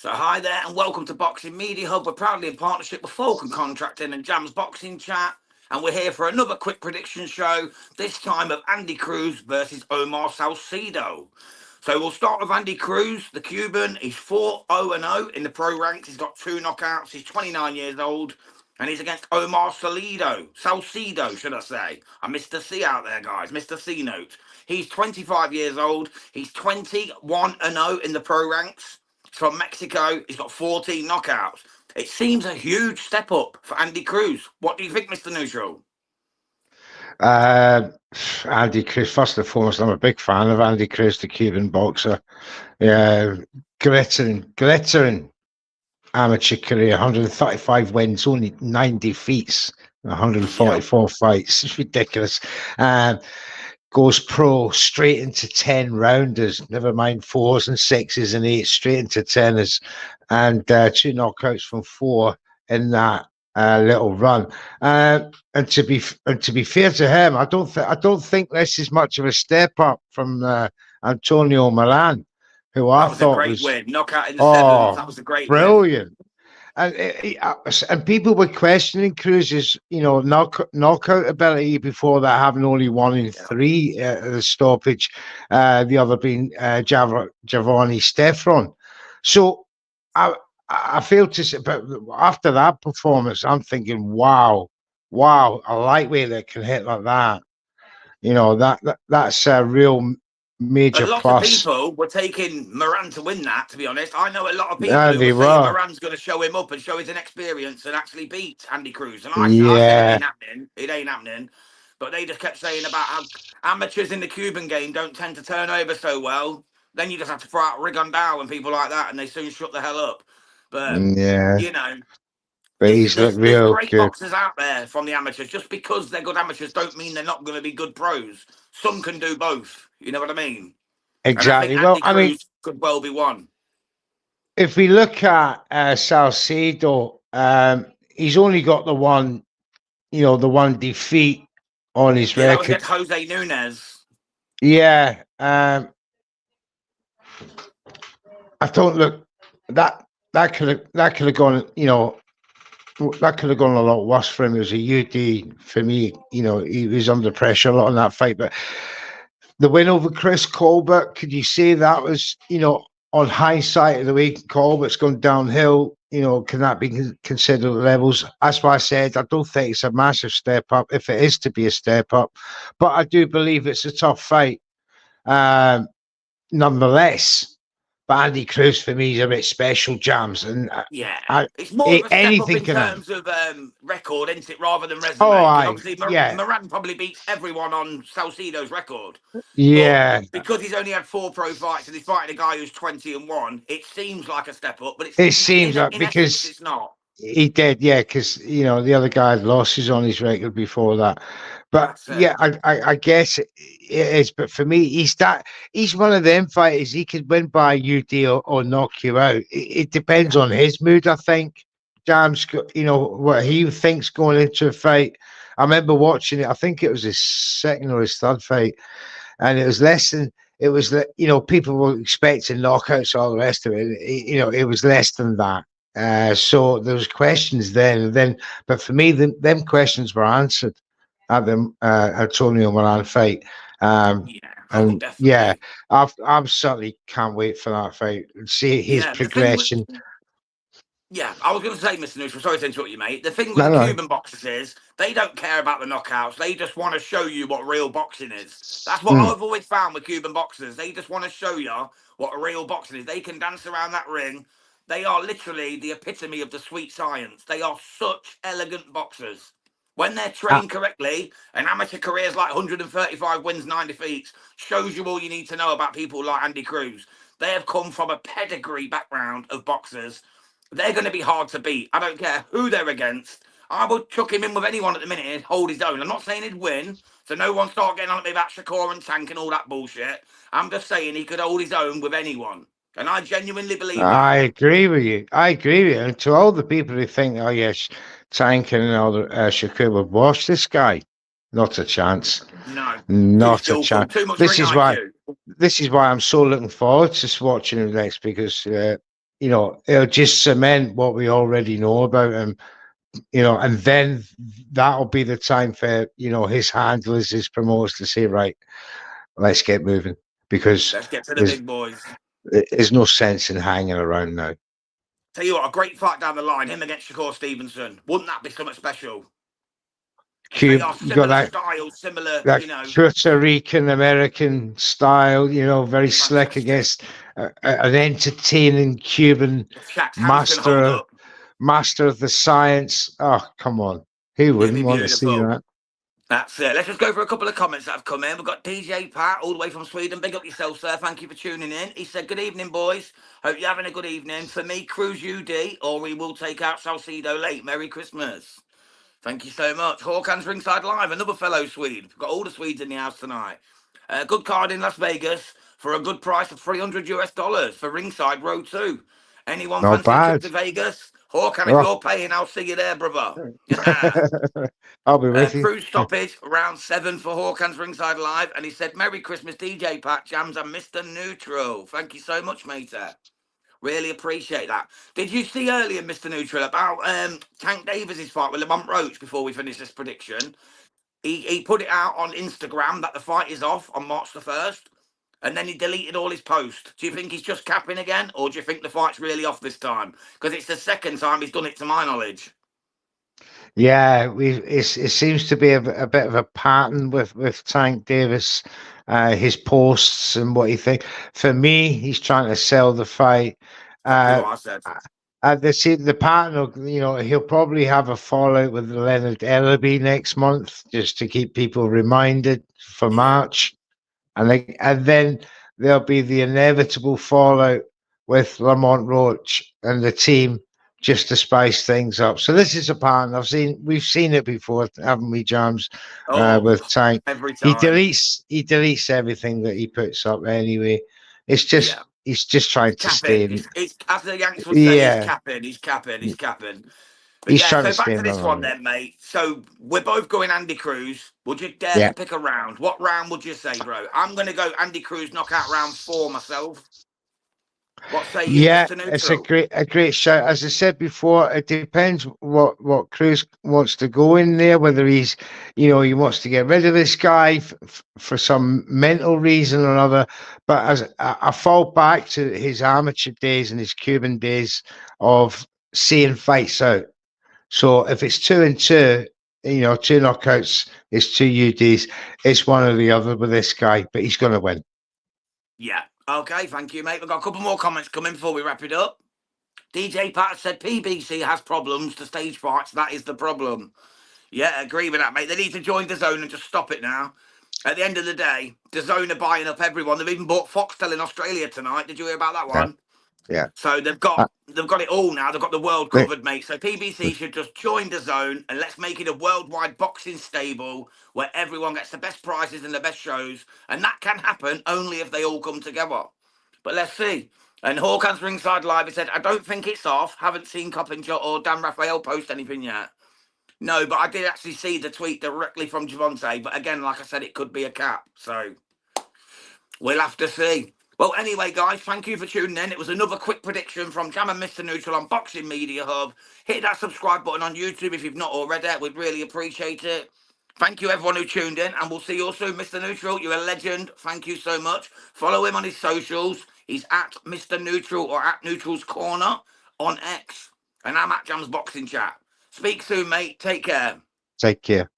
So hi there and welcome to Boxing Media Hub. We're proudly in partnership with Falcon Contracting and Jam's Boxing Chat. And we're here for another quick prediction show, this time of Andy Cruz versus Omar Salcido. So we'll start with Andy Cruz, the Cuban. He's 4-0-0 in the pro ranks. He's got 2 knockouts. He's 29 years old. And he's against Omar Salcido, should I say. I missed the C out there, guys. Mr. C note. He's 25 years old. He's 21-0 in the pro ranks. He's from Mexico. He's got 14 knockouts. It seems a huge step up for Andy Cruz. What do you think, Mr. Neutral? Andy Cruz, first and foremost, I'm a big fan of Andy Cruz, the Cuban boxer. Glittering amateur career, 135 wins, only 9 defeats, 144 fights. It's ridiculous. Goes pro straight into 10 rounders, never mind 4s and 6s and 8s, straight into 10ers, and 2 knockouts from 4 in that little run. And to be fair to him, I don't think this is much of a step up from Antonio Milan, who I thought was a great win, knockout in the 7th. That was a great brilliant. Win. And people were questioning Cruz's, knockout ability before that, having only 1 in 3 the stoppage, the other being Giovanni Stefron. So I feel to say, but after that performance, I'm thinking, wow, a lightweight that can hit like that. That's a real major plus. A lot of people were taking Moran to win that, to be honest. I know a lot of people who were saying Moran's going to show him up and show his inexperience and actually beat Andy Cruz. And I said it ain't happening. But they just kept saying about how amateurs in the Cuban game don't tend to turn over so well. Then you just have to throw out Rigondeaux and people like that, and they soon shut the hell up. But, but he's there's real great good boxers out there from the amateurs. Just because they're good amateurs don't mean they're not going to be good pros. Some can do both. You know what I mean? Exactly. And I think Andy Cruz could well be one. If we look at Salcido, he's only got the one defeat on his record. That was against Jose Nunes. Yeah. I don't look that could have gone. That could have gone a lot worse for him. It was a UD for me. He was under pressure a lot in that fight. But the win over Chris Colbert, could you say that was, on hindsight of the way Colbert's gone downhill, can that be considered levels? That's why I said I don't think it's a massive step up, if it is to be a step up. But I do believe it's a tough fight, nonetheless. But Andy Cruz for me is a bit special, Jams, and it's more of a step up in terms of record, isn't it, rather than resume? Obviously, Moran probably beats everyone on Salcido's record. Yeah, but because he's only had 4 pro fights and he's fighting a guy who's 20-1, it seems like a step up. But it seems like because essence, it's not. He did, because the other guy had losses on his record before that. But I guess it is. But for me, he's one of them fighters. He could win by UD or knock you out. It depends on his mood, I think. Jam's, what he thinks going into a fight. I remember watching it. I think it was his 2nd or his 3rd fight, and it was less than. It was people were expecting knockouts, all the rest of it. It was less than that. So there was questions then, but for me, them questions were answered at the Antonio Milan fight. I certainly can't wait for that fight and see his progression. I was going to say, Mr. Neutral, sorry to interrupt you, mate. The thing with the Cuban boxers is they don't care about the knockouts. They just want to show you what real boxing is. That's what I've always found with Cuban boxers. They just want to show you what real boxing is. They can dance around that ring. They are literally the epitome of the sweet science. They are such elegant boxers. When they're trained correctly, an amateur career is like 135 wins, 9 defeats. Shows you all you need to know about people like Andy Cruz. They have come from a pedigree background of boxers. They're going to be hard to beat. I don't care who they're against. I would chuck him in with anyone at the minute and hold his own. I'm not saying he'd win, so no one start getting on at me about Shakur and Tank and all that bullshit. I'm just saying he could hold his own with anyone. And I genuinely believe that. I agree with you. And to all the people who think, oh yes, Tank and all the Shakur would wash this guy, not a chance. No, not a chance. This is why I'm so looking forward to watching him next, because it'll just cement what we already know about him, and then that'll be the time for, his handlers, his promoters to say, right, let's get moving, because let's get to the big boys. there's no sense in hanging around now. Tell you what, a great fight down the line, him against Shakur Stevenson. Wouldn't that be something special? They are You got similar styles, similar, that Puerto Rican American style, very slick against an entertaining Cuban Shaq's hands can hold master up. master of the science. Oh, come on. Who It'd wouldn't be want to see beautiful. that? That's it. Let's just go for a couple of comments that have come in. We've got DJ Pat, all the way from Sweden. Big up yourself, sir. Thank you for tuning in. He said, good evening, boys. Hope you're having a good evening. For me, Cruz UD, or we will take out Salcido late. Merry Christmas. Thank you so much. Hawkins Ringside Live, another fellow Swede. We've got all the Swedes in the house tonight. Good card in Las Vegas for a good price of $300 for Ringside Row 2. Anyone Not fancy a trip bad. to Vegas? Hawkins, if Oh. you're paying, I'll see you there, brother. I'll be with you. Cruise stoppage, round 7 for Hawkins Ringside Live. And he said, Merry Christmas, DJ Pat Jams and Mr. Neutral. Thank you so much, mate. Really appreciate that. Did you see earlier, Mr. Neutral, about Tank Davis's fight with Lamont Roach before we finish this prediction? He put it out on Instagram that the fight is off on March the 1st, and then he deleted all his posts. Do you think he's just capping again, or do you think the fight's really off this time? Because it's the second time he's done it, to my knowledge. Yeah, it seems to be a bit of a pattern with Tank Davis, his posts and what he thinks. For me, he's trying to sell the fight. Exactly what I said. The pattern, he'll probably have a fallout with Leonard Ellaby next month, just to keep people reminded for March, and then there'll be the inevitable fallout with Lamont Roach and the team, just to spice things up. So this is a pattern we've seen it before, haven't we, Jams? With Tank, every he time deletes everything that he puts up anyway. It's just he's just trying to stay. It's, as the Yanks would say, he's capping. But he's so to back to this one then, mate. So we're both going Andy Cruz. Would you dare to pick a round? What round would you say, bro? I'm going to go Andy Cruz knockout round 4 myself. What say you, Mr. Neutral? It's a great shout. As I said before, it depends what Cruz wants to go in there, whether he's, he wants to get rid of this guy for some mental reason or another. But as I fall back to his amateur days and his Cuban days of seeing fights out. So if it's 2-2, 2 knockouts, it's 2 UDs. It's one or the other with this guy, but he's going to win. Yeah. Okay, thank you, mate. We've got a couple more comments coming before we wrap it up. DJ Pat said PBC has problems to stage fights. That is the problem. Yeah, agree with that, mate. They need to join DAZN and just stop it now. At the end of the day, DAZN are buying up everyone. They've even bought Foxtel in Australia tonight. Did you hear about that one? Yeah. So they've got it all now. They've got the world covered, mate. So PBC should just join DAZN and let's make it a worldwide boxing stable where everyone gets the best prices and the best shows. And that can happen only if they all come together. But let's see. And Hawkins Ringside Live, he said, I don't think it's off. Haven't seen Coppinger or Dan Raphael post anything yet. No, but I did actually see the tweet directly from Javante. But again, like I said, it could be a cap. So we'll have to see. Well, anyway, guys, thank you for tuning in. It was another quick prediction from Jam and Mr. Neutral on Boxing Media Hub. Hit that subscribe button on YouTube if you've not already. We'd really appreciate it. Thank you, everyone who tuned in, and we'll see you all soon. Mr. Neutral, you're a legend. Thank you so much. Follow him on his socials. He's at Mr. Neutral or at Neutral's Corner on X. And I'm at Jam's Boxing Chat. Speak soon, mate. Take care. Take care.